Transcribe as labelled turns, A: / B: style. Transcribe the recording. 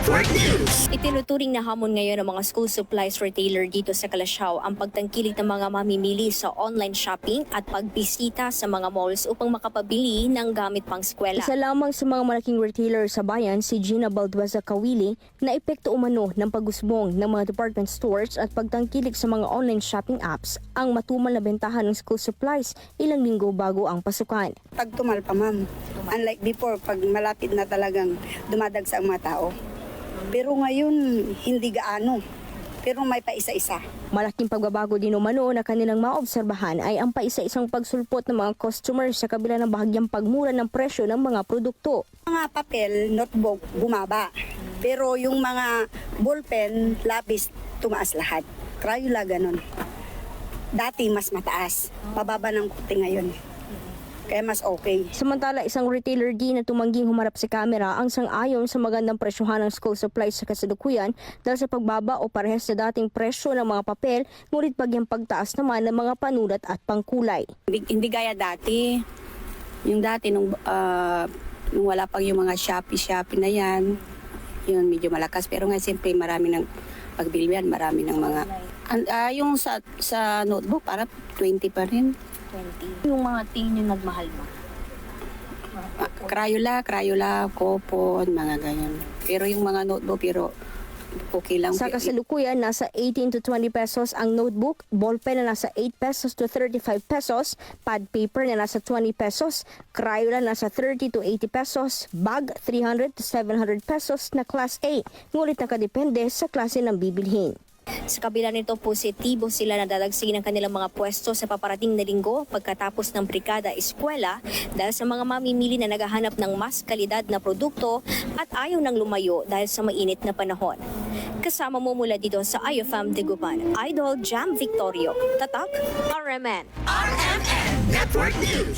A: Network News.
B: Itinuturing na hamon ngayon ng mga school supplies retailer dito sa Calasiao ang pagtangkilik ng mga mamimili sa online shopping at pagbisita sa mga malls upang makapabili ng gamit pang eskwela. Isa lamang sa mga malaking retailer sa bayan, si Gina Baldueza Kawili, na epekto umano ng pag-usbong ng mga department stores at pagtangkilik sa mga online shopping apps ang matumal na bentahan ng school supplies ilang linggo bago ang pasukan.
C: Pagtumal pa, ma'am. Unlike before, pag malapit na talagang dumadagsa ang mga tao. Pero ngayon, hindi gaano. Pero may paisa-isa.
B: Malaking pagbabago din umano na kanilang maobserbahan ay ang paisa-isang pagsulpot ng mga customers sa kabila ng bahagyang pagmura ng presyo ng mga produkto.
C: Mga papel, notebook, bumaba. Pero yung mga ballpen, lapis, tumaas lahat. Crayola, ganun. Dati mas mataas. Pababa ng kunti ngayon. Kaya mas okay.
B: Samantala, isang retailer din na tumangging humarap sa kamera ang sang-ayon sa magandang presyohan ng school supplies sa kasalukuyan dahil sa pagbaba o parehas sa dating presyo ng mga papel, ngunit bagyang pagtaas naman ng mga panulat at pangkulay.
D: Hindi gaya dati. Yung dati, nung wala pang yung mga Shopee na yan, yun medyo malakas. Pero ngayon, siyempre, marami ng pagbilihan, marami ng mga... yung sa notebook, para 20 pa rin.
B: 20. Yung mga tingin yung nagmahal mo?
D: Crayola, coupon, mga ganyan. Pero yung mga notebook, pero okay lang.
B: Sa kasalukuyan, nasa 18 to 20 pesos ang notebook, ballpen na nasa 8 pesos to 35 pesos, pad paper na nasa 20 pesos, Crayola nasa 30 to 80 pesos, bag 300 to 700 pesos na Class A, ngunit nakadepende sa klase ng bibilhin. Sa kabila nito, positibo sila na dadagsigin ang kanilang mga pwesto sa paparating na linggo pagkatapos ng Brigada Eskwela dahil sa mga mamimili na naghahanap ng mas kalidad na produkto at ayaw nang lumayo dahil sa mainit na panahon. Kasama mo mula dito sa IFM Dagupan, Idol Jam Victorio, Tatak, RMN.
A: RMN Network News.